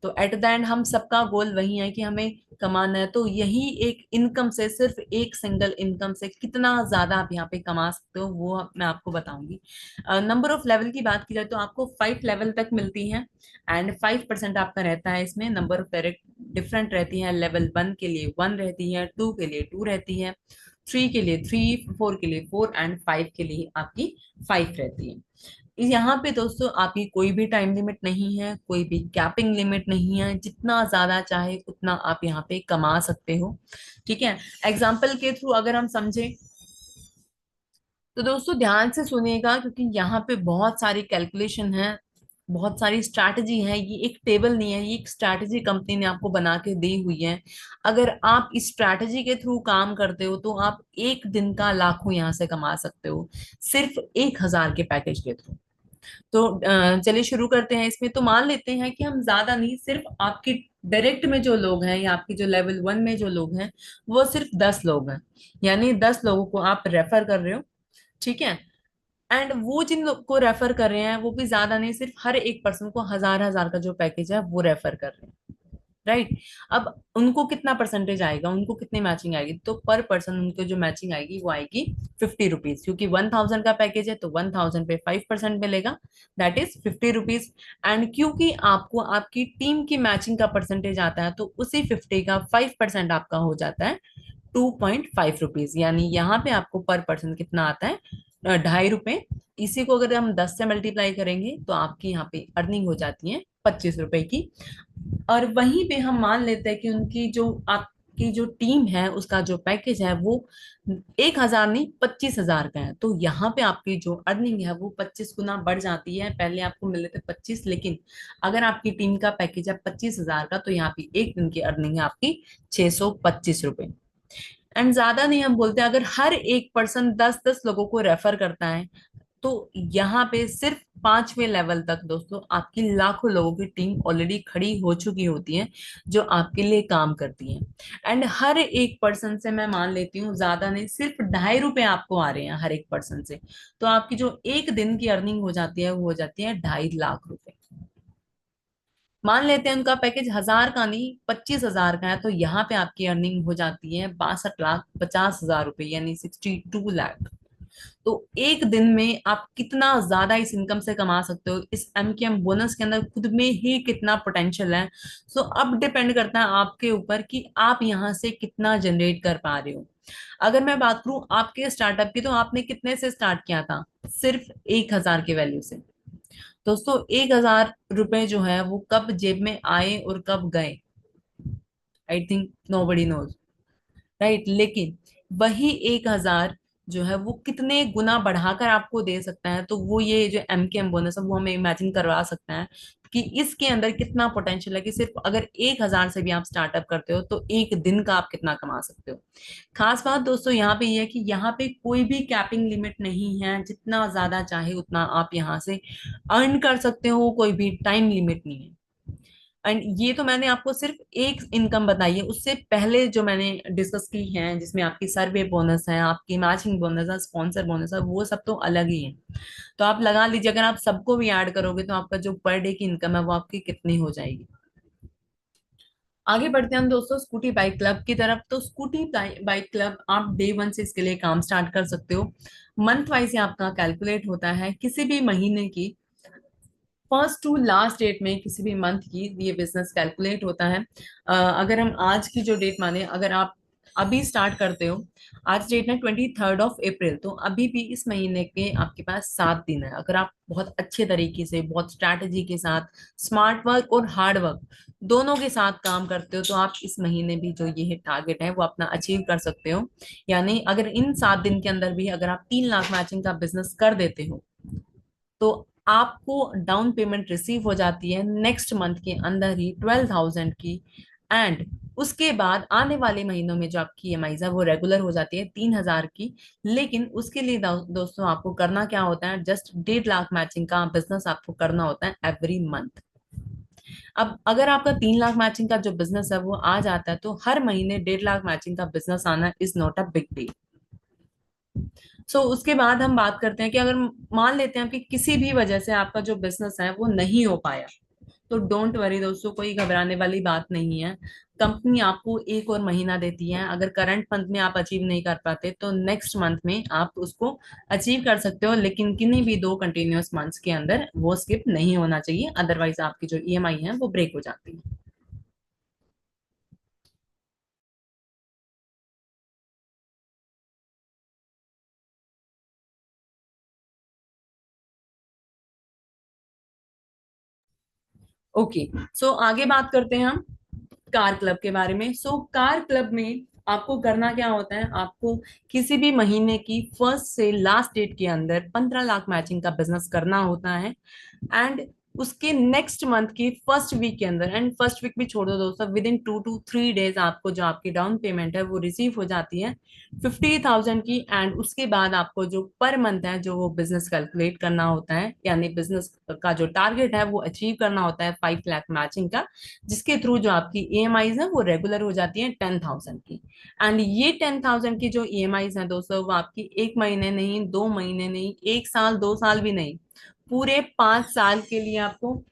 तो एट द एंड हम सबका गोल वही है कि हमें कमाना है। तो यही एक इनकम से, सिर्फ एक सिंगल इनकम से कितना ज्यादा आप यहाँ पे कमा सकते हो वो मैं आपको बताऊंगी। नंबर ऑफ लेवल की बात की जाए तो आपको 5 लेवल तक मिलती है, एंड 5% आपका रहता है इसमें। नंबर ऑफ डिफरेंट रहती है, लेवल 1 के लिए 1 रहती है, 2 के लिए 2 रहती है, 3 के लिए 3, 4 के लिए 4 एंड 5 के लिए आपकी 5 रहती है। यहाँ पे दोस्तों आपकी कोई भी टाइम लिमिट नहीं है, कोई भी कैपिंग लिमिट नहीं है, जितना ज्यादा चाहे उतना आप यहाँ पे कमा सकते हो। ठीक है, एग्जाम्पल के थ्रू अगर हम समझे तो दोस्तों ध्यान से सुनिएगा, क्योंकि यहाँ पे बहुत सारी कैलकुलेशन है बहुत सारी स्ट्रैटेजी है, ये एक टेबल नहीं है, ये एक स्ट्रैटेजी कंपनी ने आपको बना के दी हुई है। अगर आप इस स्ट्रैटेजी के थ्रू काम करते हो तो आप एक दिन का लाखों यहाँ से कमा सकते हो, सिर्फ 1,000 के पैकेज के थ्रू। तो चलिए शुरू करते हैं इसमें। तो मान लेते हैं कि हम ज्यादा नहीं, सिर्फ आपकी डायरेक्ट में जो लोग हैं या आपकी जो लेवल 1 में जो लोग हैं वो सिर्फ 10 लोग हैं, यानी 10 लोगों को आप रेफर कर रहे हो। ठीक है। एंड वो जिन लोग को रेफर कर रहे हैं वो भी ज्यादा नहीं, सिर्फ हर एक पर्सन को 1,000 1,000 का जो पैकेज है वो रेफर कर रहे हैं। राइट। अब उनको कितना परसेंटेज आएगा, उनको कितनी मैचिंग आएगी, तो पर पर्सन उनको जो मैचिंग आएगी वो आएगी 50 रुपीज, क्योंकि 1,000 का पैकेज है तो 1,000 पे 5% मिलेगा, दैट इज 50 रुपीज। एंड क्योंकि आपको आपकी टीम की मैचिंग का परसेंटेज आता है तो उसी 50 का 5% आपका हो जाता है 2.5 रुपीज, यानी यहाँ पे आपको पर पर्सन कितना आता है, 2.5 रुपए। इसी को अगर हम 10 से मल्टीप्लाई करेंगे तो आपकी यहाँ पे अर्निंग हो जाती है 25 रुपए की। और वहीं पे हम मान लेते हैं कि उनकी जो आपकी जो टीम है उसका जो पैकेज है वो 1,000 नहीं 25,000 का है, तो यहाँ पे आपकी जो अर्निंग है वो 25 गुना बढ़ जाती है। पहले आपको मिले थे 25, लेकिन अगर आपकी टीम का पैकेज है 25,000 का तो यहाँ पे एक दिन की अर्निंग है आपकी 625 रुपए। एंड ज्यादा नहीं हम बोलते हैं, अगर हर एक पर्सन 10 10 लोगों को रेफर करता है तो यहाँ पे सिर्फ 5वें लेवल तक दोस्तों आपकी लाखों लोगों की टीम ऑलरेडी खड़ी हो चुकी होती है जो आपके लिए काम करती है। एंड हर एक पर्सन से मैं मान लेती हूँ ज्यादा नहीं, सिर्फ 2.5 रुपए आपको आ रहे हैं हर एक पर्सन से, तो आपकी जो एक दिन की अर्निंग हो जाती है वो हो जाती है 2.5 लाख रुपए। मान लेते हैं उनका पैकेज 1,000 का नहीं 25,000 का है, तो यहाँ पे आपकी अर्निंग हो जाती है 62,50,000 रुपए, यानी 62 लाख। तो एक दिन में आप कितना ज्यादा इस इनकम से कमा सकते हो, इस एमकेएम बोनस के अंदर खुद में ही कितना पोटेंशियल है। सो अब डिपेंड करता है आपके ऊपर कि आप यहाँ से कितना जनरेट कर पा रहे हो। अगर मैं बात करूं आपके स्टार्टअप की, तो आपने कितने से स्टार्ट किया था, सिर्फ 1,000 की वैल्यू से। दोस्तों 1,000 रुपए जो है वो कब जेब में आए और कब गए, I think nobody knows. Right. लेकिन वही 1,000 जो है वो कितने गुना बढ़ाकर आपको दे सकता है, तो वो ये जो एमकेएम बोनस है वो हमें इमेजिन करवा सकता है कि इसके अंदर कितना पोटेंशियल है, कि सिर्फ अगर 1,000 से भी आप स्टार्टअप करते हो तो एक दिन का आप कितना कमा सकते हो। खास बात दोस्तों यहाँ पे ये है कि यहाँ पे कोई भी कैपिंग लिमिट नहीं है, जितना ज्यादा चाहे उतना आप यहाँ से अर्न कर सकते हो, कोई भी टाइम लिमिट नहीं है। एंड ये तो मैंने आपको सिर्फ एक इनकम बताई है, उससे पहले जो मैंने डिस्कस की है जिसमें आपकी सर्वे बोनस है, आपकी मैचिंग बोनस है, स्पॉन्सर बोनस है, वो सब तो अलग ही है। तो आप लगा लीजिए अगर आप सबको भी ऐड करोगे तो आपका जो पर डे की इनकम है वो आपकी कितनी हो जाएगी। आगे बढ़ते हैं हम दोस्तों स्कूटी बाइक क्लब की तरफ। तो स्कूटी बाइक क्लब आप डे 1 से इसके लिए काम स्टार्ट कर सकते हो। मंथ वाइज ये आपका कैलकुलेट होता है, किसी भी महीने की फर्स्ट टू लास्ट डेट में किसी भी मंथ की ये बिजनेस कैलकुलेट होता है। अगर हम आज की जो डेट माने, अगर आप अभी स्टार्ट करते हो, आज डेट है 23rd of April, तो अभी भी इस महीने के आपके पास 7 दिन है। अगर आप बहुत अच्छे तरीके से, बहुत स्ट्रैटेजी के साथ, स्मार्ट वर्क और हार्ड वर्क दोनों के साथ काम करते हो तो आप इस महीने भी जो ये टारगेट है वो अपना अचीव कर सकते हो। यानी अगर इन 7 दिन के अंदर भी अगर आप 3 लाख मैचिंग का बिजनेस कर देते हो तो आपको डाउन पेमेंट रिसीव हो जाती है नेक्स्ट मंथ के अंदर ही 12,000 की। एंड उसके बाद आने वाले महीनों में जो आपकी ईएमआई है वो रेगुलर हो जाती है 3,000 की। लेकिन उसके लिए दोस्तों आपको करना क्या होता है, जस्ट 1.5 लाख मैचिंग का बिजनेस आपको करना होता है एवरी मंथ। अब अगर आपका 3 लाख मैचिंग का जो बिजनेस है वो आ जाता है तो हर महीने 1.5 लाख मैचिंग का बिजनेस आना is not a big deal. उसके बाद हम बात करते हैं कि अगर मान लेते हैं कि किसी भी वजह से आपका जो बिजनेस है वो नहीं हो पाया, तो डोंट वरी दोस्तों, कोई घबराने वाली बात नहीं है। कंपनी आपको एक और महीना देती है, अगर करंट मंथ में आप अचीव नहीं कर पाते तो नेक्स्ट मंथ में आप उसको अचीव कर सकते हो, लेकिन किन्हीं भी 2 कंटिन्यूअस मंथ्स के अंदर वो स्किप नहीं होना चाहिए, अदरवाइज आपकी जो ईएमआई है वो ब्रेक हो जाती है। ओके। आगे बात करते हैं हम कार क्लब के बारे में। कार क्लब में आपको करना क्या होता है, आपको किसी भी महीने की फर्स्ट से लास्ट डेट के अंदर 15 लाख मैचिंग का बिजनेस करना होता है। एंड उसके नेक्स्ट मंथ की फर्स्ट वीक के अंदर, एंड फर्स्ट वीक भी छोड़ दो दोस्तों, विद इन 2 to 3 डेज आपको जो आपकी डाउन पेमेंट है वो रिसीव हो जाती है 50,000 की। एंड उसके बाद आपको जो पर मंथ है जो वो बिजनेस कैलकुलेट करना होता है, यानी बिजनेस का जो टारगेट है वो अचीव करना होता है 5 लाख मैचिंग का, जिसके थ्रू जो आपकी ईएमआईज है वो रेगुलर हो जाती है 10,000 की। एंड ये 10,000 की जो ईएमआईज है दोस्तों, वो आपकी 1 महीने नहीं, 2 महीने नहीं, 1 साल 2 साल भी नहीं, पूरे 5 साल के लिए आपको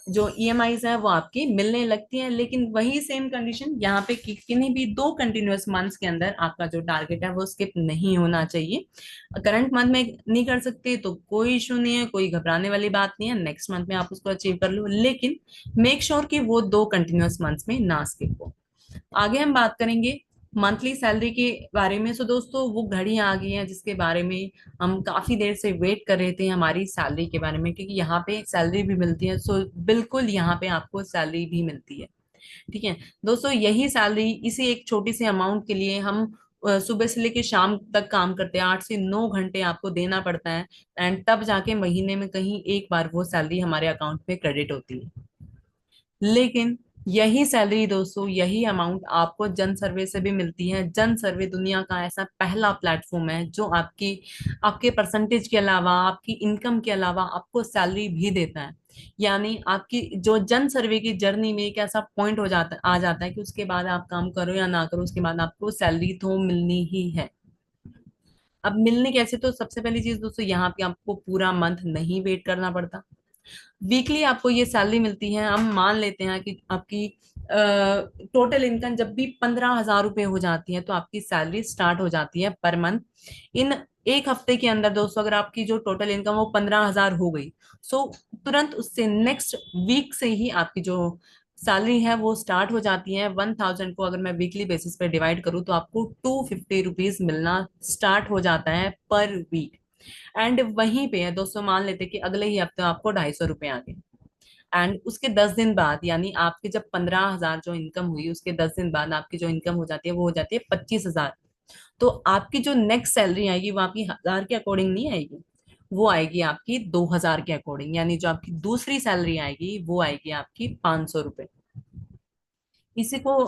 जो ईएमआईज है वो आपकी मिलने लगती है। लेकिन वही सेम कंडीशन यहाँ पे कि किन्हीं भी 2 कंटिन्यूअस मंथ्स के अंदर आपका जो टारगेट है वो स्किप नहीं होना चाहिए। करंट मंथ में नहीं कर सकते तो कोई इशू नहीं है, कोई घबराने वाली बात नहीं है, नेक्स्ट मंथ में आप उसको अचीव कर लो, लेकिन मेक श्योर कि वो 2 कंटिन्यूअस मंथ्स में ना स्किप हो। आगे हम बात करेंगे मंथली सैलरी के बारे में। सो दोस्तों वो घड़ी आ गई है जिसके बारे में हम काफी देर से वेट कर रहे थे, हमारी सैलरी के बारे में, क्योंकि यहाँ पे सैलरी भी मिलती है। सो बिल्कुल यहाँ पे आपको सैलरी भी मिलती है। ठीक है दोस्तों, यही सैलरी इसी एक छोटी सी अमाउंट के लिए हम सुबह से लेके शाम तक काम करते हैं, 8 से 9 घंटे आपको देना पड़ता है, एंड तब जाके महीने में कहीं एक बार वो सैलरी हमारे अकाउंट में क्रेडिट होती है। लेकिन यही सैलरी दोस्तों, यही अमाउंट आपको जन सर्वे से भी मिलती है। जन सर्वे दुनिया का ऐसा पहला प्लेटफॉर्म है जो आपकी आपके परसेंटेज के अलावा, आपकी इनकम के अलावा आपको सैलरी भी देता है। यानी आपकी जो जन सर्वे की जर्नी में एक ऐसा पॉइंट हो जाता आ जाता है कि उसके बाद आप काम करो या ना करो, उसके बाद आपको सैलरी तो मिलनी ही है। अब मिलने कैसे, तो सबसे पहली चीज दोस्तों, यहाँ पे आपको पूरा मंथ नहीं वेट करना पड़ता। वीकली आपको ये सैलरी मिलती है। हम मान लेते हैं कि आपकी टोटल इनकम जब भी 15,000 रुपये हो जाती है तो आपकी सैलरी स्टार्ट हो जाती है पर मंथ। इन एक हफ्ते के अंदर दोस्तों अगर आपकी जो टोटल इनकम वो 15,000 हो गई, सो तुरंत उससे नेक्स्ट वीक से ही आपकी जो सैलरी है वो स्टार्ट हो जाती है। 1,000 को अगर मैं वीकली बेसिस पे डिवाइड करूँ तो आपको 250 रुपीज मिलना स्टार्ट हो जाता है पर वीक। एंड वहीं पे है दोस्तों, मान लेते हैं कि अगले ही हफ्ते आपको 250 रुपए आ गए, एंड उसके 10 दिन बाद, यानी आपके जब 15,000 जो इनकम हुई उसके 10 दिन बाद आपकी जो इनकम हो जाती है वो हो जाती है 25,000। तो आपकी जो नेक्स्ट सैलरी आएगी वो आपकी 1,000 के अकॉर्डिंग नहीं आएगी, वो आएगी आपकी 2,000 के अकॉर्डिंग। यानी जो आपकी दूसरी सैलरी आएगी वो आएगी आपकी 500 रुपए। इसी को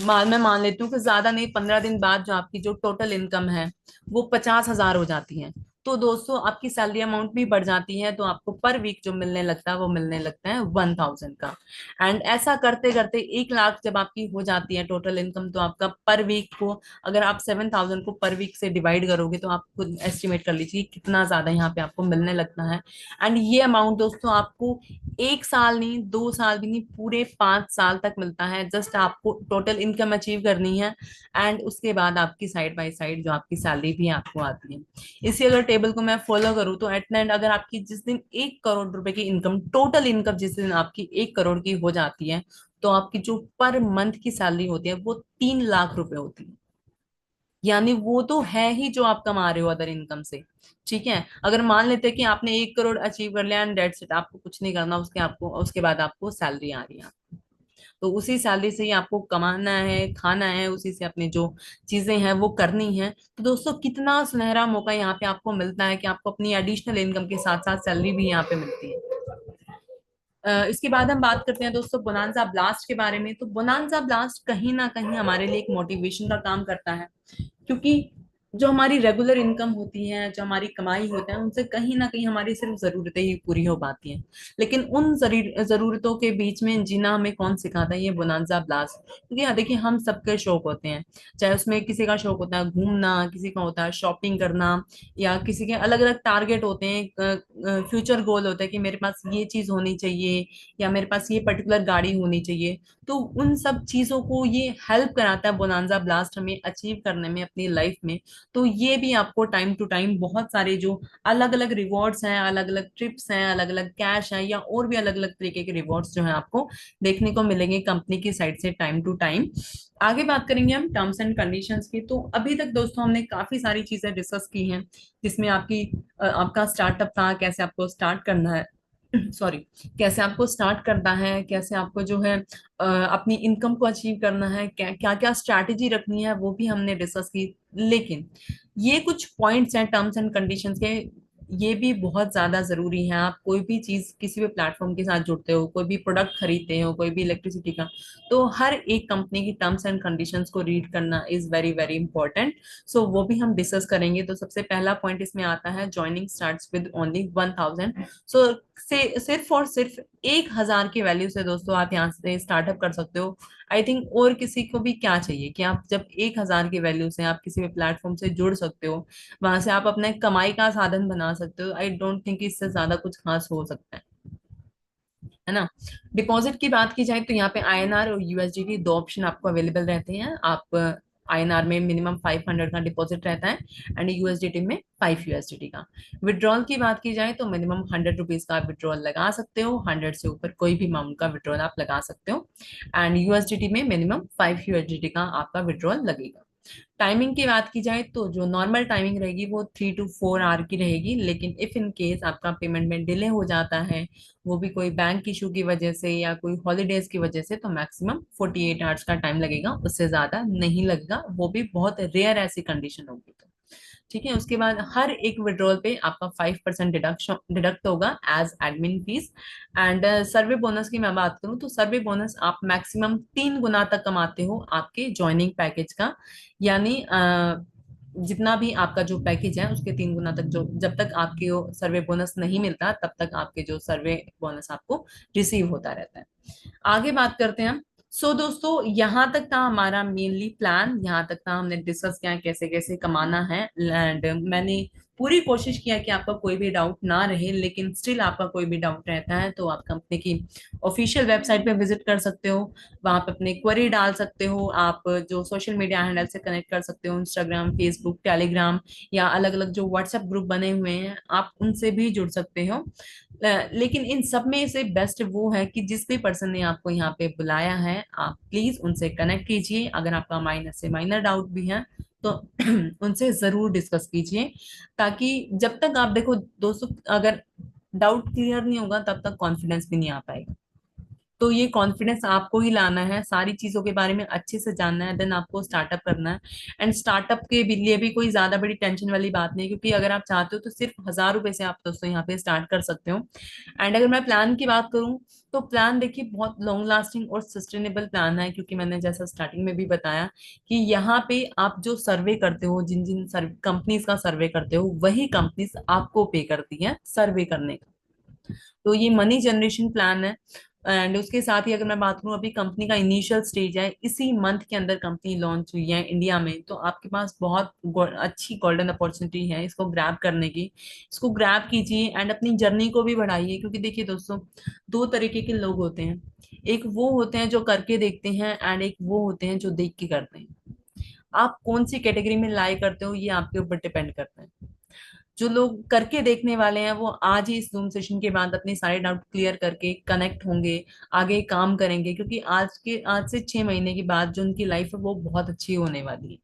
मैं मान लेती हूँ कि ज्यादा नहीं, 15 दिन बाद जो आपकी जो टोटल इनकम है वो 50,000 हो जाती है। तो दोस्तों आपकी सैलरी अमाउंट भी बढ़ जाती है, तो आपको पर वीक जो मिलने लगता है वो मिलने लगता है 1,000 का। एंड ऐसा करते करते 1 लाख जब आपकी हो जाती है टोटल इनकम, तो आपका पर वीक को, अगर आप 7,000 को पर वीक से डिवाइड करोगे तो आप खुद एस्टिमेट कर लीजिए कितना ज्यादा यहाँ पे आपको मिलने लगता है। एंड ये अमाउंट दोस्तों आपको 1 साल नहीं, 2 साल भी नहीं, पूरे 5 साल तक मिलता है। जस्ट आपको टोटल इनकम अचीव करनी है, एंड उसके बाद आपकी साइड बाय साइड जो आपकी सैलरी भी आपको आती है। इसी अगर टेबल को मैं फॉलो करूँ तो एट द एंड अगर आपकी जिस दिन 1 करोड़ रुपए की इनकम, टोटल इनकम जिस दिन आपकी 1 करोड़ की हो जाती है, तो आपकी जो पर मंथ की सैलरी होती है वो 3 लाख रुपए होती है। यानी वो तो है ही जो आप कमा रहे हो अदर इनकम से। ठीक है, अगर मान लेते हैं कि आपने 1 करोड़ अचीव कर लिया एंड डेट्स इट, आपको कुछ नहीं करना, उसके बाद आपको सैलरी आ रही है, तो उसी सैलरी से ही आपको कमाना है, खाना है, उसी से अपनी जो चीजें हैं वो करनी है। तो दोस्तों कितना सुनहरा मौका यहाँ पे आपको मिलता है कि आपको अपनी एडिशनल इनकम के साथ साथ सैलरी भी यहाँ पे मिलती है। इसके बाद हम बात करते हैं दोस्तों बोनांजा ब्लास्ट के बारे में। तो बोनांजा ब्लास्ट कहीं ना कहीं हमारे लिए एक मोटिवेशन का काम करता है, क्योंकि जो हमारी रेगुलर इनकम होती है, जो हमारी कमाई होता है, उनसे कहीं ना कहीं हमारी सिर्फ जरूरतें ही पूरी हो पाती हैं। लेकिन उन जरूरतों के बीच में जीना हमें कौन सिखाता है? ये बोनांजा ब्लास्ट। क्योंकि यहाँ देखिए हम सबके शौक होते हैं, चाहे उसमें किसी का शौक होता है घूमना, किसी का होता है शॉपिंग करना, या किसी के अलग अलग टारगेट होते हैं, फ्यूचर गोल होता है कि मेरे पास ये चीज होनी चाहिए, या मेरे पास ये पर्टिकुलर गाड़ी होनी चाहिए। तो उन सब चीजों को ये हेल्प कराता है बोनांजा ब्लास्ट हमें अचीव करने में अपनी लाइफ में। तो ये भी आपको टाइम टू टाइम बहुत सारे जो अलग अलग रिवॉर्ड्स हैं, अलग अलग ट्रिप्स हैं, अलग अलग कैश है, या और भी अलग अलग तरीके के रिवॉर्ड्स जो है आपको देखने को मिलेंगे कंपनी की साइड से टाइम टू टाइम। आगे बात करेंगे हम टर्म्स एंड कंडीशंस की। तो अभी तक दोस्तों हमने काफी सारी चीजें डिस्कस की हैं, जिसमें आपका स्टार्टअप था, कैसे आपको स्टार्ट करना है, सॉरी, कैसे आपको स्टार्ट करना है, कैसे आपको जो है अपनी इनकम को अचीव करना है, क्या क्या क्या स्ट्रैटेजी रखनी है, वो भी हमने डिस्कस की। लेकिन ये कुछ पॉइंट्स हैं टर्म्स एंड कंडीशंस के, ये भी बहुत ज्यादा जरूरी है। आप कोई भी चीज किसी भी प्लेटफॉर्म के साथ जुड़ते हो, कोई भी प्रोडक्ट खरीदते हो, कोई भी इलेक्ट्रिसिटी का, तो हर एक कंपनी की टर्म्स एंड कंडीशंस को रीड करना इज वेरी वेरी इंपॉर्टेंट। सो वो भी हम डिस्कस करेंगे। तो सबसे पहला पॉइंट इसमें आता है, ज्वाइनिंग स्टार्ट्स विद ओनली 1000। सो से सिर्फ और सिर्फ 1000 की वैल्यू से दोस्तों आप यहाँ से स्टार्टअप कर सकते हो। आई थिंक और किसी को भी क्या चाहिए कि आप जब 1000 की वैल्यू से आप किसी भी प्लेटफॉर्म से जुड़ सकते हो, वहां से आप अपने कमाई का साधन बना सकते हो। आई डोंट थिंक इससे ज्यादा कुछ खास हो सकता है ना। डिपॉजिट की बात की जाए तो यहाँ पे आईएनआर और यूएसडीटी दो ऑप्शन आपको अवेलेबल रहते हैं। आप आईएनआर में मिनिमम 500 का डिपॉजिट रहता है एंड यूएसडीटी में 5 यूएसडीटी का। विड्रॉल की बात की जाए तो मिनिमम 100 रुपीज का आप विड्रॉल लगा सकते हो, 100 से ऊपर कोई भी अमाउंट का विड्रॉल आप लगा सकते हो। एंड यूएसडीटी में मिनिमम 5 यूएसडीटी का आपका विड्रॉल लगेगा। टाइमिंग की बात की जाए तो जो नॉर्मल टाइमिंग रहेगी वो 3 to 4 आवर की रहेगी, लेकिन इफ इन केस आपका पेमेंट में डिले हो जाता है, वो भी कोई बैंक इशू की वजह से या कोई हॉलीडेज की वजह से, तो मैक्सिमम 48 आवर्स का टाइम लगेगा, उससे ज्यादा नहीं लगेगा। वो भी बहुत रेयर ऐसी कंडीशन होगी तो ठीक है। उसके बाद हर एक विड्रॉल पे आपका 5% डिडक्शन डिडक्ट होगा as admin fees. And survey bonus की मैं बात करूं तो सर्वे बोनस आप मैक्सिमम 3 गुना तक कमाते हो आपके ज्वाइनिंग पैकेज का। यानी जितना भी आपका जो पैकेज है उसके 3 गुना तक, जो जब तक आपके सर्वे बोनस नहीं मिलता तब तक आपके जो सर्वे बोनस आपको रिसीव होता रहता है। आगे बात करते हैं हम। दोस्तों यहाँ तक था हमारा मेनली प्लान, यहाँ तक था हमने डिस्कस किया कैसे कैसे कमाना है। एंड मैंने पूरी कोशिश किया कि आपका कोई भी डाउट ना रहे, लेकिन स्टिल आपका कोई भी डाउट रहता है तो आप कंपनी की ऑफिशियल वेबसाइट पे विजिट कर सकते हो। वहां पे अपने क्वेरी डाल सकते हो। आप जो सोशल मीडिया हैंडल से कनेक्ट कर सकते हो, इंस्टाग्राम, फेसबुक, टेलीग्राम या अलग अलग जो व्हाट्सएप ग्रुप बने हुए हैं आप उनसे भी जुड़ सकते हो। लेकिन इन सब में से बेस्ट वो है कि जिस भी पर्सन ने आपको यहाँ पे बुलाया है आप प्लीज उनसे कनेक्ट कीजिए। अगर आपका माइनर से माइनर डाउट भी है तो उनसे जरूर डिस्कस कीजिए, ताकि जब तक आप देखो दोस्तों, अगर डाउट क्लियर नहीं होगा तब तक कॉन्फिडेंस भी नहीं आ पाएगा। तो ये कॉन्फिडेंस आपको ही लाना है, सारी चीजों के बारे में अच्छे से जानना है, देन आपको स्टार्टअप करना है। एंड स्टार्टअप के लिए भी कोई ज्यादा बड़ी टेंशन वाली बात नहीं है, क्योंकि अगर आप चाहते हो तो सिर्फ 1000 रुपए से आप दोस्तों यहाँ पे स्टार्ट कर सकते हो। एंड अगर मैं प्लान की बात करूँ तो प्लान देखिए बहुत लॉन्ग लास्टिंग और सस्टेनेबल प्लान है, क्योंकि मैंने जैसा स्टार्टिंग में भी बताया कि यहाँ पे आप जो सर्वे करते हो, जिन जिन कंपनीज का सर्वे करते हो, वही कंपनीज आपको पे करती है सर्वे करने का। तो ये मनी जनरेशन प्लान है। एंड उसके साथ ही अगर मैं बात करूं, अभी कंपनी का इनिशियल स्टेज है, इसी मंथ के अंदर कंपनी लॉन्च हुई है इंडिया में, तो आपके पास बहुत अच्छी गोल्डन अपॉर्चुनिटी है इसको ग्रैब करने की। इसको ग्रैब कीजिए एंड अपनी जर्नी को भी बढ़ाइए, क्योंकि देखिए दोस्तों, दो तरीके के लोग होते हैं। एक वो होते हैं जो करके देखते हैं एंड एक वो होते हैं जो देख के करते हैं। आप कौन सी कैटेगरी में लाई करते हो ये आपके ऊपर डिपेंड करता है। जो लोग करके देखने वाले हैं वो आज ही इस जूम सेशन के बाद अपने सारे डाउट क्लियर करके कनेक्ट होंगे, आगे काम करेंगे, क्योंकि आज से 6 महीने के बाद जो उनकी लाइफ है वो बहुत अच्छी होने वाली है।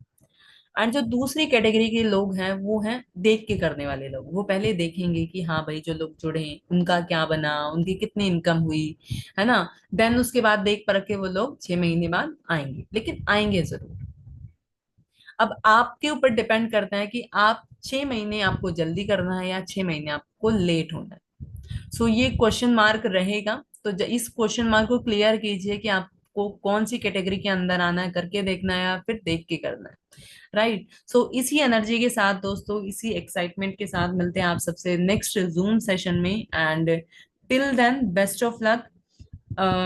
एंड जो दूसरी कैटेगरी के लोग हैं वो हैं देख के करने वाले लोग। वो पहले देखेंगे कि हाँ भाई जो लोग जुड़े हैं उनका क्या बना, उनकी कितनी इनकम हुई, है ना। देन उसके बाद देख परख के वो लोग 6 महीने बाद आएंगे, लेकिन आएंगे जरूर। अब आपके ऊपर डिपेंड करता है कि आप 6 महीने आपको जल्दी करना है या 6 महीने आपको लेट होना है। सो ये क्वेश्चन मार्क रहेगा। तो इस क्वेश्चन मार्क को क्लियर कीजिए कि आपको कौन सी कैटेगरी के अंदर आना है, करके देखना है या फिर देख के करना है। राइट। सो इसी एनर्जी के साथ दोस्तों, इसी एक्साइटमेंट के साथ मिलते हैं आप सबसे नेक्स्ट जूम सेशन में। And till then best of luck.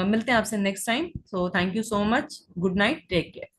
मिलते हैं आपसे next time. So thank you so much, good night, take care.